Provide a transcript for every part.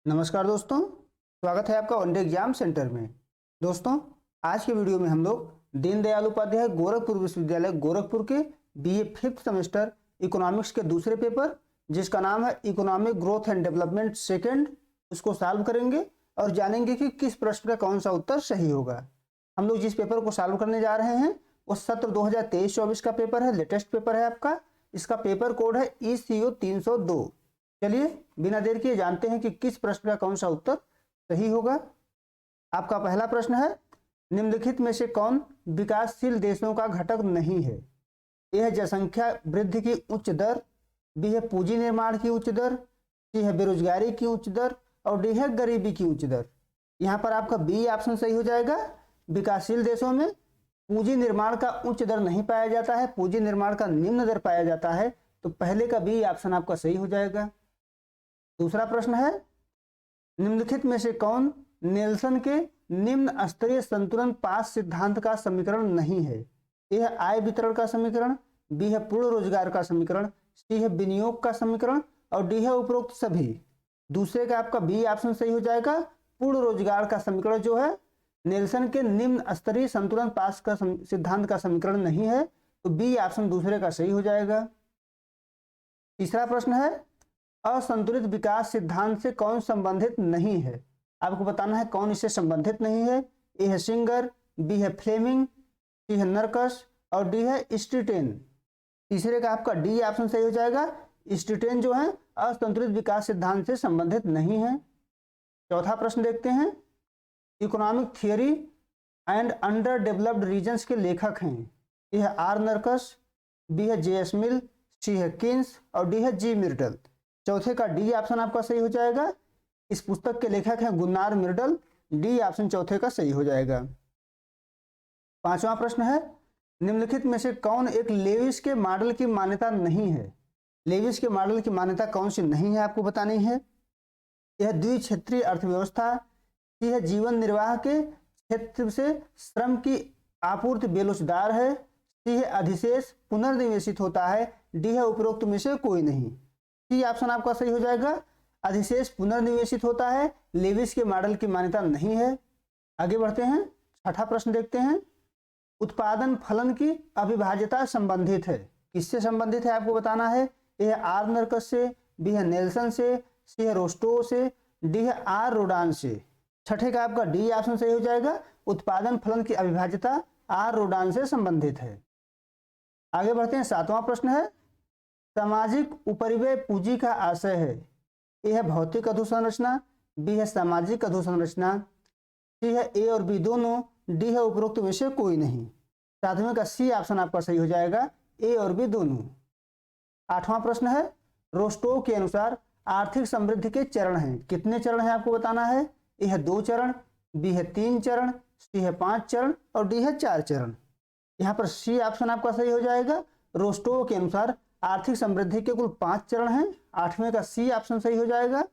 नमस्कार दोस्तों, स्वागत है आपका वनडे एग्जाम सेंटर में। दोस्तों, आज के वीडियो में हम लोग दीनदयाल उपाध्याय गोरखपुर विश्वविद्यालय गोरखपुर के बीए 5th सेमेस्टर इकोनॉमिक्स के दूसरे पेपर, जिसका नाम है economic growth and development second, उसको सॉल्व करेंगे और जानेंगे कि किस प्रश्न का कौन सा उत्तर सही होगा। हम लोग जिस पेपर को सॉल्व करने जा रहे हैं वो सत्र 2023-24 का पेपर है, लेटेस्ट पेपर है आपका। इसका पेपर कोड है ECO 302। चलिए बिना देर किए जानते हैं कि किस प्रश्न का कौन सा उत्तर सही होगा। आपका पहला प्रश्न है, निम्नलिखित में से कौन विकासशील देशों का घटक नहीं है? ए है जनसंख्या वृद्धि की उच्च दर, बी है पूंजी निर्माण की उच्च दर, सी है बेरोजगारी की उच्च दर और डी है गरीबी की उच्च दर। यहाँ पर आपका बी ऑप्शन सही हो जाएगा। विकासशील देशों में पूंजी निर्माण का उच्च दर नहीं पाया जाता है, पूंजी निर्माण का निम्न दर पाया जाता है, तो पहले का बी ऑप्शन आपका सही हो जाएगा। दूसरा प्रश्न है, निम्नलिखित में से कौन नेल्सन के निम्न स्तरीय संतुलन पास सिद्धांत का समीकरण नहीं है? ए है आय वितरण का समीकरण, बी है पूर्ण रोजगार का समीकरण, सी है विनियोग का समीकरण और डी है उपरोक्त सभी। दूसरे का आपका बी ऑप्शन सही हो जाएगा। पूर्ण रोजगार का समीकरण जो है नेल्सन के निम्न स्तरीय संतुलन पास का सिद्धांत का समीकरण नहीं है, तो बी ऑप्शन दूसरे का सही हो जाएगा। तीसरा प्रश्न है, असंतुलित विकास सिद्धांत से कौन संबंधित नहीं है? आपको बताना है कौन इससे संबंधित नहीं है। ए है सिंगर, बी है फ्लेमिंग, सी है नरकस और डी है स्ट्रीटेन। तीसरे का आपका डी ऑप्शन सही हो जाएगा। स्ट्रीटेन जो है असंतुलित विकास सिद्धांत से संबंधित नहीं है। चौथा प्रश्न देखते हैं, economic theory and underdeveloped regions के लेखक हैं। ए है आर नरकस, बी है JS मिल, सी है किन्स और डी है G मिर्डल। चौथे का डी ऑप्शन आपका सही हो जाएगा। इस पुस्तक के लेखक हैं गुन्नार मिर्डल, डी ऑप्शन चौथे का सही हो जाएगा। पांचवा प्रश्न है, निम्नलिखित में से कौन एक लेविस के मॉडल की मान्यता नहीं है? लेविस के मॉडल की मान्यता कौन सी नहीं है आपको बतानी है। यह द्विक्षेत्रीय अर्थव्यवस्था, सी है जीवन निर्वाह के क्षेत्र से श्रम की आपूर्ति बेलोचदार है, सी है अधिशेष पुनर्निवेशित होता है, डी है उपरोक्त में से कोई नहीं। सी ऑप्शन आपका सही हो जाएगा। अधिशेष पुनर्निवेशित होता है, लेविस के मॉडल की मान्यता नहीं है। आगे बढ़ते हैं, छठा प्रश्न देखते हैं, उत्पादन फलन की अविभाज्यता संबंधित है। किससे संबंधित है आपको बताना है। ए है आर नरकस से, बी है नेल्सन से, सी है रोस्टो से, डी है आर रोडान से। छठे का आपका डी ऑप्शन सही हो जाएगा। उत्पादन फलन की अविभाज्यता आर रोडान से संबंधित है। आगे बढ़ते हैं, सातवां प्रश्न है, सामाजिक उपरिव्यय पूंजी का आशय है। ए है भौतिक अधोसंरचना, बी है सामाजिक अधोसंरचना, सी है ए और बी दोनों, डी है उपरोक्त में से कोई नहीं। सातवें का सी ऑप्शन आपका सही हो जाएगा, ए और बी दोनों। आठवां प्रश्न है, रोस्टो के अनुसार आर्थिक समृद्धि के चरण हैं। कितने चरण हैं आपको बताना है। ए है 2 चरण, बी है 3 चरण, सी है 5 चरण और डी है 4 चरण। यहाँ पर सी ऑप्शन आपका सही हो जाएगा। रोस्टो के अनुसार आर्थिक समृद्धि के कुल 5 चरण हैं। आठवें का सी ऑप्शन सही हो जाएगा।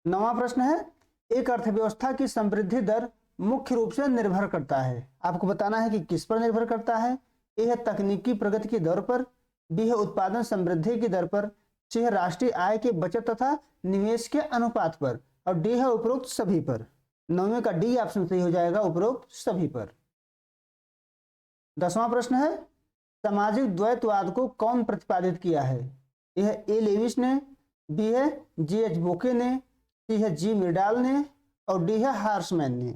नौवां प्रश्न है, एक अर्थव्यवस्था की समृद्धि दर मुख्य रूप से निर्भर करता है। आपको बताना है कि किस पर निर्भर करता है। ए है तकनीकी प्रगति की दर पर, बी है उत्पादन समृद्धि की दर पर, सी है राष्ट्रीय आय के बचत तथा निवेश के अनुपात पर और डी है उपरोक्त सभी पर। नौवें का डी ऑप्शन सही हो जाएगा, उपरोक्त सभी पर। 10वां प्रश्न है, सामाजिक द्वैतवाद को कौन प्रतिपादित किया है। यह है ए लेविस ने, बी है JH बोके ने, सी है G मिर्डाल ने और डी है हार्समैन ने।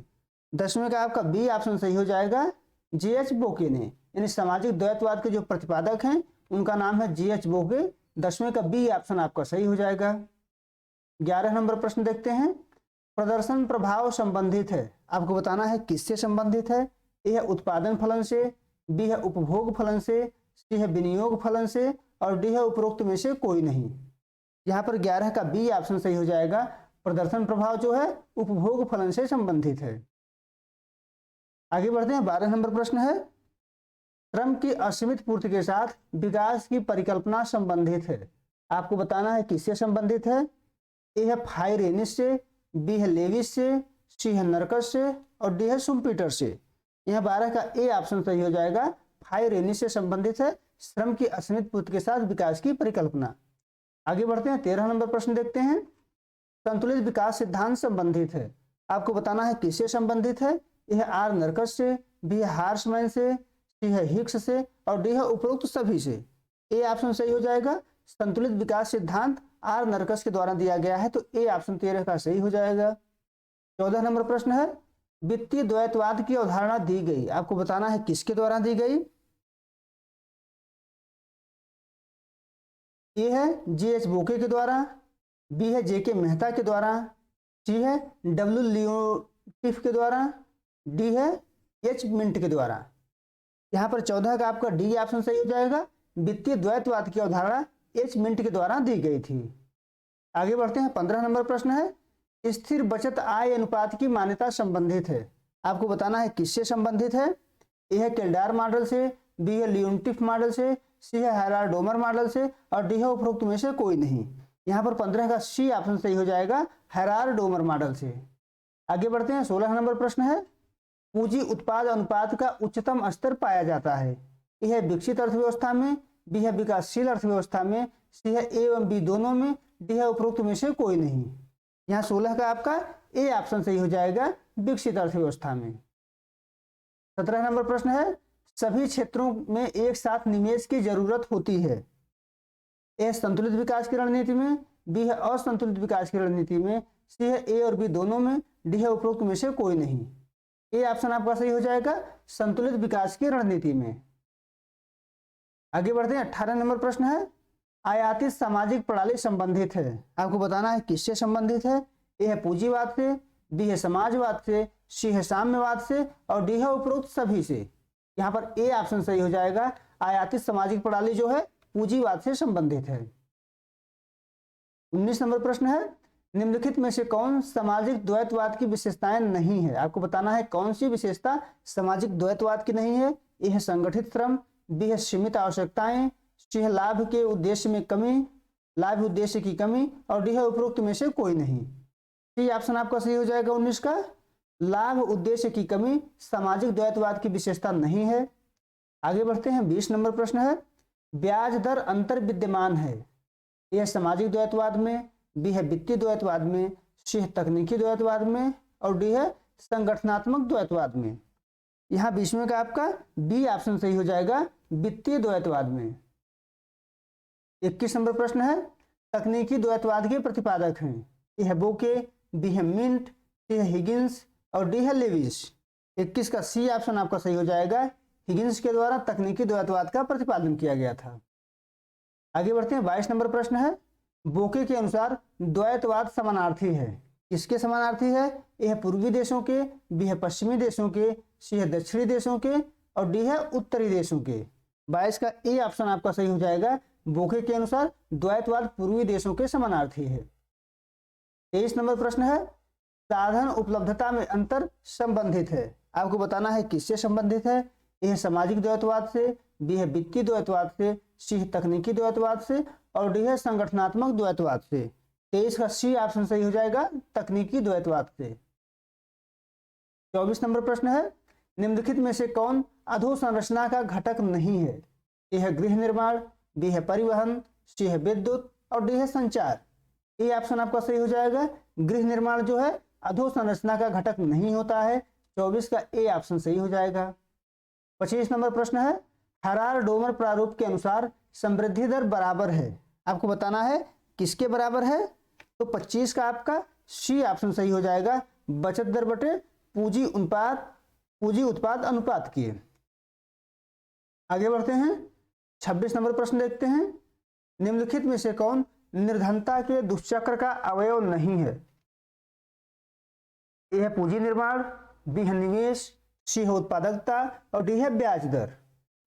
10वें का आपका बी ऑप्शन सही हो जाएगा, JH बोके ने। यानी सामाजिक द्वैतवाद के जो प्रतिपादक हैं उनका नाम है JH बोके। 10वें का बी ऑप्शन आपका सही हो जाएगा। 11 नंबर प्रश्न देखते हैं, प्रदर्शन प्रभाव संबंधित है। आपको बताना है किससे संबंधित है। ए है उत्पादन फलन से, बी है उपभोग फलन से, सी है विनियोग फलन से और डी है उपरोक्त में से कोई नहीं। यहाँ पर 11 का बी ऑप्शन सही हो जाएगा। प्रदर्शन प्रभाव जो है उपभोग फलन से संबंधित है। आगे बढ़ते हैं, 12 नंबर प्रश्न है, श्रम की असीमित पूर्ति के साथ विकास की परिकल्पना संबंधित है। आपको बताना है किससे संबंधित है। ए है फायरेनिस से, बी है लेविस से, सी है नरकस से और डी है शुम्पीटर से। यह 12 का ए ऑप्शन सही हो जाएगा। फायरेनिस से संबंधित है श्रम की असीमित पूर्ति के साथ विकास की परिकल्पना। आगे बढ़ते हैं, 13 नंबर प्रश्न देखते हैं, संतुलित विकास सिद्धांत संबंधित है। आपको बताना है किससे संबंधित है। यह आर नरकस से, बी है हार्समैन से, सी है हिक्स से और डी है उपरोक्त सभी से। ए ऑप्शन सही हो जाएगा। संतुलित विकास सिद्धांत आर नरकस के द्वारा दिया गया है, तो ए ऑप्शन 13 का सही हो जाएगा। 14 नंबर प्रश्न है, वित्तीय द्वैतवाद की अवधारणा दी गई। आपको बताना है किसके द्वारा दी गई। ए है जी.एच. बोके के द्वारा, बी है जे.के. मेहता के द्वारा, सी है डब्ल्यू लियोटिफ के द्वारा, डी है एच. मिंट के द्वारा। यहाँ पर 14 का आपका डी ऑप्शन सही हो जाएगा। वित्तीय द्वैतवाद की अवधारणा एच. मिंट के द्वारा दी गई थी। आगे बढ़ते हैं। 15 नंबर प्रश्न है, स्थिर बचत आय अनुपात की मान्यता संबंधित है। आपको बताना है किससे संबंधित है। ए है केल्डार मॉडल से, बी है लियोटिफ मॉडल से, सी है हेराल्ड-डोमर मॉडल से और डी है उपरोक्त में से कोई नहीं। यहाँ पर 15 का सी ऑप्शन सही हो जाएगा, हेराल्ड-डोमर मॉडल से। आगे बढ़ते हैं। 16 नंबर प्रश्न है, पूंजी उत्पाद अनुपात का उच्चतम स्तर पाया जाता है। ए है विकसित अर्थव्यवस्था में, बी है विकासशील अर्थव्यवस्था में, सी है ए एवं बी दोनों में, डी है उपरोक्त में से कोई नहीं। यहाँ 16 का आपका ए ऑप्शन सही हो जाएगा, विकसित अर्थव्यवस्था में। 17 नंबर प्रश्न है, सभी क्षेत्रों में एक साथ निवेश की जरूरत होती है। ए संतुलित विकास की रणनीति में, बी है असंतुलित विकास की रणनीति में, सी है ए और बी दोनों में, डी है उपरोक्त में से कोई नहीं। ए ऑप्शन आपका सही हो जाएगा, संतुलित विकास की रणनीति में। आगे बढ़ते हैं। 18 नंबर प्रश्न है, आयातित सामाजिक प्रणाली संबंधित है। आपको बताना है किससे संबंधित है। ए है पूंजीवाद से, बी है समाजवाद से, सी है साम्यवाद से और डी है उपरोक्त सभी से। यहाँ पर ए ऑप्शन सही हो जाएगा, आयातित सामाजिक प्रणाली जो है पूंजीवाद से संबंधित है। 19 नंबर प्रश्न है, निम्नलिखित में से कौन सामाजिक द्वैतवाद की विशेषताएं नहीं है। आपको बताना है कौन सी विशेषता सामाजिक द्वैतवाद की नहीं है। ए है संगठित श्रम, बी है सीमित आवश्यकताएं, सी है लाभ के उद्देश्य में कमी, लाभ उद्देश्य की कमी और डी है उपरोक्त में से कोई नहीं। सी ऑप्शन आपका सही हो जाएगा 19 का, लाभ उद्देश्य की कमी सामाजिक द्वैतवाद की विशेषता नहीं है। आगे बढ़ते हैं। 20 नंबर प्रश्न है, ब्याज दर अंतर विद्यमान है। यह सामाजिक द्वैतवाद में, बी है वित्तीय द्वैतवाद में, सी है तकनीकी द्वैतवाद में और डी है संगठनात्मक द्वैतवाद में। यहाँ 20वें का आपका बी ऑप्शन सही हो जाएगा, वित्तीय द्वैतवाद में। 21 नंबर प्रश्न है, तकनीकी द्वैतवाद के प्रतिपादक हैं। ए है बोके, बी है मिंट, सी है हिगिंस और डी है लेविस। 21 का सी ऑप्शन आपका सही हो जाएगा, हिगिंस के द्वारा तकनीकी द्वैतवाद का प्रतिपादन किया गया था। आगे बढ़ते हैं। 22 नंबर प्रश्न है, बोके के अनुसार द्वैतवाद समानार्थी है। किसके समानार्थी है। ए है पूर्वी देशों के, बी है पश्चिमी देशों के, सी है दक्षिणी देशों के और डी है उत्तरी देशों के। 22 का ए ऑप्शन आपका सही हो जाएगा, बोके के अनुसार द्वैतवाद पूर्वी देशों के समानार्थी है। 23 नंबर प्रश्न है, साधन उपलब्धता में अंतर संबंधित है। आपको बताना है किससे संबंधित है। ए है सामाजिक द्वैतवाद से, बी है वित्तीय द्वैतवाद से, सी है तकनीकी द्वैतवाद से और डी है संगठनात्मक द्वैतवाद से। 23 का सी ऑप्शन सही हो जाएगा, तकनीकी द्वैतवाद से। 24 नंबर प्रश्न है, निम्नलिखित में से कौन अधोसंरचना का घटक नहीं है। ए है गृह निर्माण, बी है परिवहन, सी है विद्युत और डी है संचार। ए ऑप्शन आपका सही हो जाएगा, गृह निर्माण जो है अधोसंरचना का घटक नहीं होता है। 24 का ए ऑप्शन सही हो जाएगा। 25 नंबर प्रश्न है, हेराल्ड-डोमर प्रारूप के अनुसार समृद्धि दर बराबर है। आपको बताना है किसके बराबर है। तो 25 का आपका सी ऑप्शन सही हो जाएगा, बचत दर बटे पूंजी उत्पाद अनुपात की। आगे बढ़ते हैं। 26 नंबर प्रश्न देखते हैं, निम्नलिखित में से कौन निर्धनता के दुष्चक्र का अवयव नहीं है। ए है पूंजी निर्माण, बी है निवेश, सी है उत्पादकता और डी है ब्याज दर।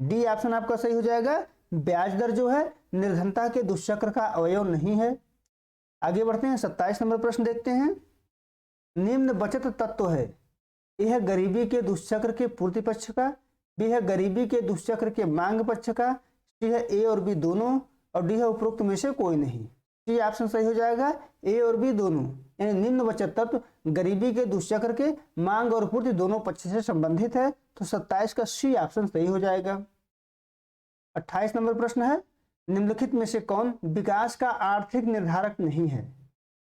डी ऑप्शन आपका सही हो जाएगा, ब्याज दर जो है निर्धनता के दुष्चक्र का अवयव नहीं है। आगे बढ़ते हैं। 27 नंबर प्रश्न देखते हैं, निम्न बचत तत्व है। ए है गरीबी के दुष्चक्र के पूर्ति पक्ष का, बी है गरीबी के दुष्चक्र के मांग पक्ष का, सी है ए और बी दोनों और डी है उपरोक्त में से कोई नहीं। सी ऑप्शन सही हो जाएगा, ए और बी दोनों, यानी निम्न बचत तत्व गरीबी के दुष्चक्र के मांग और पूर्ति दोनों पक्ष से संबंधित है। तो 27 का सी ऑप्शन सही हो जाएगा। 28 नंबर प्रश्न है, निम्नलिखित में से कौन विकास का आर्थिक निर्धारक नहीं है।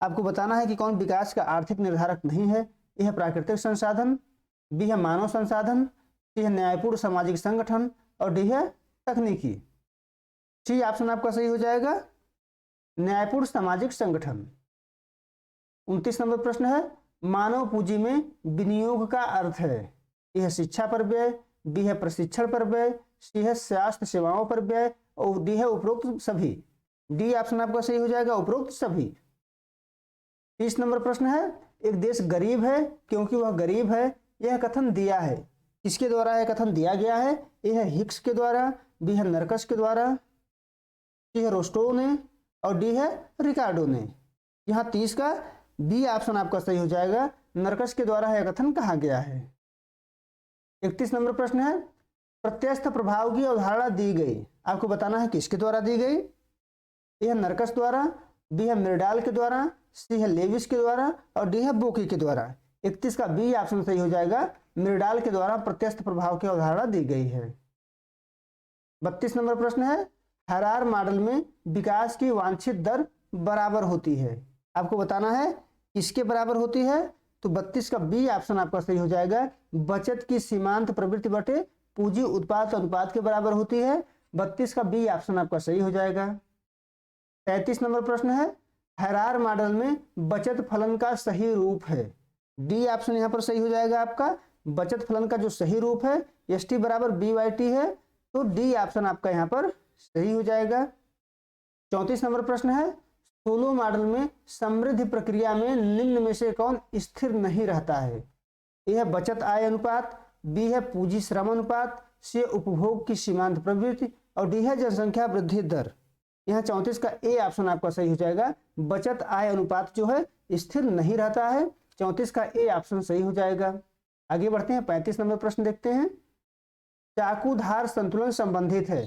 आपको बताना है कि कौन विकास का आर्थिक निर्धारक नहीं है। यह है प्राकृतिक संसाधन, बी है मानव संसाधन, सी है न्यायपूर्ण सामाजिक संगठन और डी है तकनीकी। सी ऑप्शन आपका सही हो जाएगा, न्यायपूर्ण सामाजिक संगठन। 29 नंबर प्रश्न है, मानव पूंजी में विनियोग का अर्थ है। यह शिक्षा पर व्यय, बी है प्रशिक्षण पर व्यय, सी है स्वास्थ्य सेवाओं पर व्यय और डी है उपरोक्त सभी। डी ऑप्शन आपका सही हो जाएगा, उपरोक्त सभी। 30 नंबर प्रश्न है, एक देश गरीब है क्योंकि वह गरीब है, यह कथन दिया है। किसके द्वारा यह कथन दिया गया है? यह है हिक्स के द्वारा, बी है नरकस के द्वारा, सी है रोस्टो ने और डी है रिकार्डो ने। यहाँ 30 का बी ऑप्शन आपका सही हो जाएगा, नरकस के द्वारा यह कथन कहा गया है। 31 नंबर प्रश्न है, प्रत्यस्थ प्रभाव की अवधारणा दी गई, आपको बताना है किसके द्वारा दी गई। यह नरकस द्वारा, बी है मिरडाल के द्वारा, सी है लेविस के द्वारा और डी है बोकी के द्वारा। 31 का बी ऑप्शन सही हो जाएगा, मिरडाल के द्वारा प्रत्यस्थ प्रभाव की अवधारणा दी गई है। 32 नंबर प्रश्न है, हैरार मॉडल में विकास की वांछित दर बराबर होती है, आपको बताना है किसके बराबर होती है। तो 32 का बी ऑप्शन आपका सही हो जाएगा, बचत की सीमांत प्रवृत्ति बटे पूंजी उत्पाद अनुपात के बराबर होती है। 32 का बी ऑप्शन आपका सही हो जाएगा। 33 नंबर प्रश्न है, हैरार मॉडल में बचत फलन का सही रूप है। डी ऑप्शन यहाँ पर सही हो जाएगा आपका, बचत फलन का जो सही रूप है एस टी बराबर बी वाई टी है, तो डी ऑप्शन आपका यहाँ पर सही हो जाएगा। 34 नंबर प्रश्न है, सोलो मॉडल में समृद्धि प्रक्रिया में निम्न में से कौन स्थिर नहीं रहता है। यह है बचत आय अनुपात, बी है पूंजी श्रम अनुपात, सी उपभोग की सीमांत प्रवृत्ति और डी है जनसंख्या वृद्धि दर। यहाँ 34 का ए ऑप्शन आपका सही हो जाएगा, बचत आय अनुपात जो है स्थिर नहीं रहता है। 34 का ए ऑप्शन सही हो जाएगा। आगे बढ़ते हैं, 35 नंबर प्रश्न देखते हैं। चाकूधार संतुलन संबंधित है,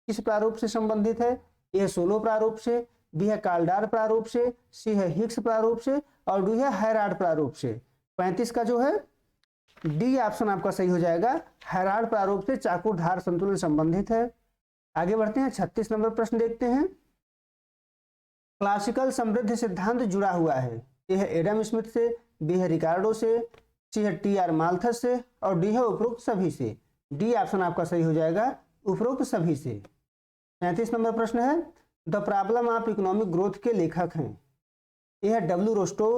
किस प्रारूप से संबंधित है। ए सोलो प्रारूप से, बी है काल्डार प्रारूप से, सी है हिक्स प्रारूप से और डी है हैरार्ड प्रारूप से। 35 का जो है डी ऑप्शन आपका सही हो जाएगा, हैरार्ड प्रारूप से चाकूधार संतुलन संबंधित है। आगे बढ़ते हैं, 36 नंबर प्रश्न देखते हैं। क्लासिकल समृद्धि सिद्धांत जुड़ा हुआ है। ए है एडम स्मिथ से, बी है रिकार्डो से, सी है टी आर माल्थस से और डी है उपरोक्त सभी से। डी ऑप्शन आपका सही हो जाएगा, उपरोक्त सभी से। 37 नंबर प्रश्न है, the problem of economic growth के लेखक हैं। ए है डब्ल्यू रोस्टो,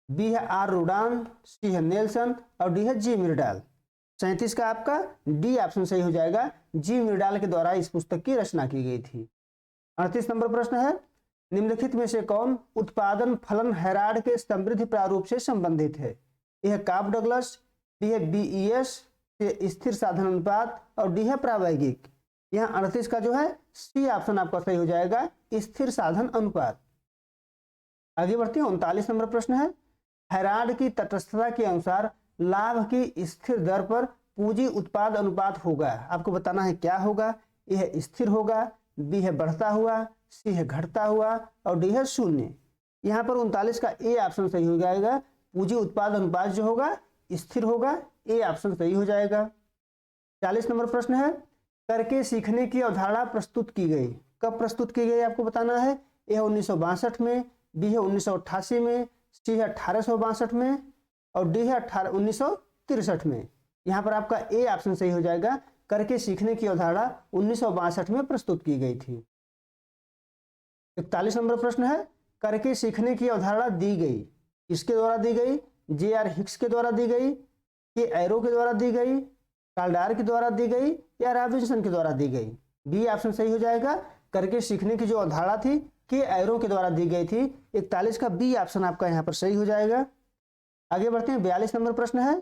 बी है आर रूडान, सी है नेल्सन और डी है जी मिरडाल। 37 का आपका डी ऑप्शन सही हो जाएगा, जी मिरडाल के द्वारा इस पुस्तक की रचना की गई थी। 38 नंबर प्रश्न है, निम्नलिखित में से कौन उत्पादन फलन हैरार्ड के समृद्धि प्रारूप से संबंधित है। यह है काप डगलस, बी है बीईएस, से स्थिर साधन अनुपात और डी है प्रावैगिक। यहाँ 38 का जो है सी ऑप्शन आपका सही हो जाएगा, स्थिर साधन अनुपात। आगे बढ़ते हैं, 39 नंबर प्रश्न है, हैरार्ड की तटस्थता के अनुसार लाभ की स्थिर दर पर पूंजी उत्पाद अनुपात होगा, आपको बताना है क्या होगा। यह स्थिर होगा, बी है बढ़ता हुआ, सी है घटता हुआ और डी है शून्य। यहाँ पर 39 का ए ऑप्शन सही हो जाएगा, पूंजी उत्पाद अनुपात जो होगा स्थिर होगा, ए ऑप्शन सही हो जाएगा। 40 नंबर प्रश्न है, करके सीखने की अवधारणा प्रस्तुत की गई, कब प्रस्तुत की गई आपको बताना है। ए है 1962 में, बी है 1988 में, सी है 1862 में और डी है 1963 में। यहाँ पर आपका ए ऑप्शन सही हो जाएगा, करके सीखने की अवधारणा 1962 में प्रस्तुत की गई थी। 41 नंबर प्रश्न है, करके सीखने की अवधारणा दी गई, किसके द्वारा दी गई। जे आर हिक्स के द्वारा दी गई, के एरो के द्वारा दी गई, काल्डार के द्वारा दी गई या रॉबिन्सन के द्वारा दी गई। बी ऑप्शन सही हो जाएगा, करके सीखने की जो अवधारणा थी के एरो के द्वारा दी गई थी। 41 का बी ऑप्शन आपका यहाँ पर सही हो जाएगा। आगे बढ़ते हैं, 42 नंबर प्रश्न है,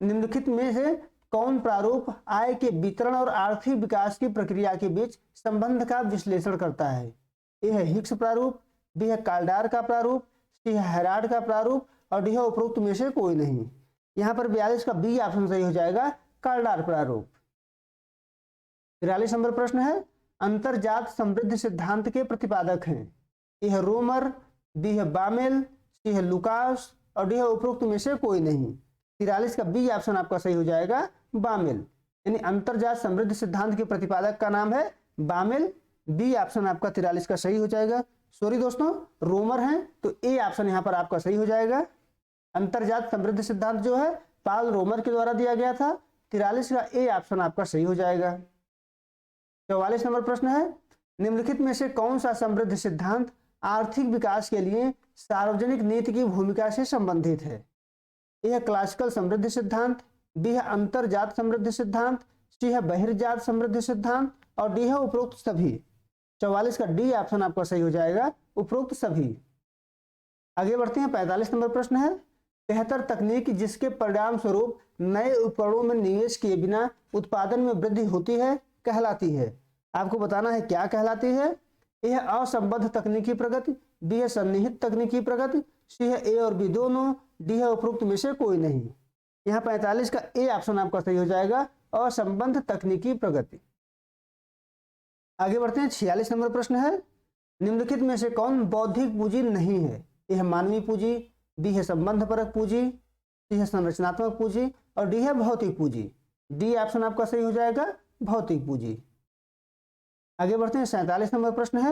निम्नलिखित में से कौन प्रारूप आय के वितरण और आर्थिक विकास की प्रक्रिया के बीच संबंध का विश्लेषण करता है। ए है हिक्स प्रारूप, बी है काल्डार का प्रारूप, सी है हैरार्ड का प्रारूप और डी है उपरोक्त में से कोई नहीं। यहाँ पर 42 का बी ऑप्शन सही हो जाएगा, काल्डार प्रारूप। 43 नंबर प्रश्न है, अंतरजात समृद्धि सिद्धांत के प्रतिपादक हैं। ए है रोमर, बी है बामेल, सी है लुकास और डी है उपरोक्त में से कोई नहीं। 43 का बी ऑप्शन आपका सही हो जाएगा, बामेल। यानी अंतरजात समृद्धि सिद्धांत के प्रतिपादक का नाम है बामेल। बी ऑप्शन आपका 43 का सही हो जाएगा। सॉरी दोस्तों, रोमर हैं, तो ए ऑप्शन यहाँ पर आपका सही हो जाएगा। अंतरजात समृद्धि सिद्धांत जो है पाल रोमर के द्वारा दिया गया था। 43 का ए ऑप्शन आपका सही हो जाएगा। 44 नंबर प्रश्न है, निम्नलिखित में से कौन सा समृद्धि सिद्धांत आर्थिक विकास के लिए सार्वजनिक नीति की भूमिका से संबंधित है? ए है क्लासिकल समृद्धि सिद्धांत, बी है अंतरजात समृद्धि सिद्धांत, सी है बहिर्जात समृद्धि सिद्धांत और डी है उपरोक्त सभी। 44 का डी ऑप्शन आपका सही हो जाएगा, उपरोक्त सभी। आगे बढ़ते हैं। 45 नंबर प्रश्न है, बेहतर तकनीक जिसके परिणाम स्वरूप नए उपकरणों में निवेश किए बिना उत्पादन में वृद्धि होती है कहलाती है। आपको बताना है क्या कहलाती है। ए है असंबद्ध तकनीकी प्रगति, बी है सन्निहित तकनीकी प्रगति, सी है ए और बी दोनों, डी है उपरोक्त में से कोई नहीं। यहाँ 45 का ए ऑप्शन आपका सही हो जाएगा, असंबद्ध तकनीकी प्रगति। आगे बढ़ते हैं। 46 नंबर प्रश्न है, निम्नलिखित में से कौन बौद्धिक पूंजी नहीं है? ए है मानवीय पूंजी, बी है संबंध परक पूंजी, सी है संरचनात्मक पूंजी और डी है भौतिक पूंजी। डी ऑप्शन आपका सही हो जाएगा, भौतिक पूंजी। आगे बढ़ते हैं। 47 नंबर प्रश्न है,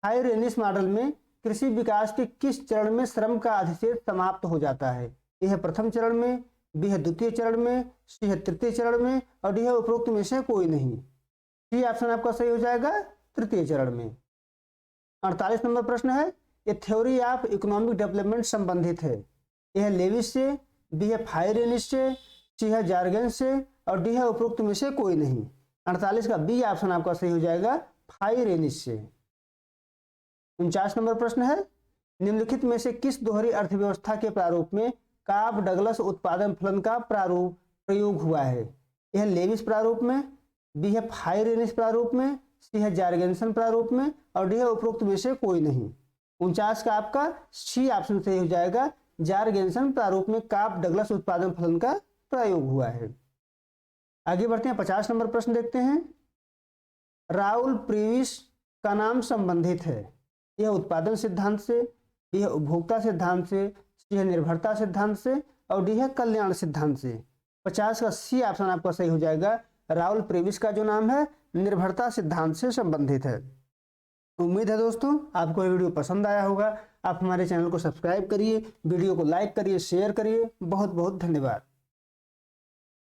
हाई रेनिस मॉडल में कृषि विकास के किस चरण में श्रम का अधिशेष समाप्त हो जाता है? ए है प्रथम चरण में, बी है द्वितीय चरण में, सी है तृतीय चरण में और डी है उपरोक्त में से कोई नहीं। सी ऑप्शन आपका सही हो जाएगा, तृतीय चरण में। 48 नंबर प्रश्न है, ये थ्योरी ऑफ इकोनॉमिक डेवलपमेंट संबंधित है। ए है लेविस से, बी है फायरेनिस से, सी है जार्गेंस से और डी है उपरोक्त में से कोई नहीं। 48 का बी ऑप्शन आपका सही हो जाएगा, फायरेनिस से। 49 नंबर प्रश्न है, निम्नलिखित में से किस दोहरी अर्थव्यवस्था के प्रारूप में काब डगलस उत्पादन फलन का प्रयोग हुआ है? यह लेविस प्रारूप में, बी है फायरेनिस प्रारूप में, सी है जार्गेंसन प्रारूप में और डी है उपरोक्त में से कोई नहीं। 49 का आपका सी ऑप्शन सही हो जाएगा, जार्गेंसन प्रारूप में काब डगलस उत्पादन फलन का प्रयोग हुआ है। आगे बढ़ते हैं। 50 नंबर प्रश्न देखते हैं। राउल प्रीविस का नाम संबंधित है। यह उत्पादन सिद्धांत से, बी है उपभोक्ता सिद्धांत से, सी है निर्भरता सिद्धांत से और डी है कल्याण सिद्धांत से। 50 का सी ऑप्शन आपका सही हो जाएगा, राउल प्रीविस का जो नाम है निर्भरता सिद्धांत से संबंधित है। उम्मीद है दोस्तों आपको ये वीडियो पसंद आया होगा। आप हमारे चैनल को सब्सक्राइब करिए, वीडियो को लाइक करिए, शेयर करिए। बहुत बहुत धन्यवाद।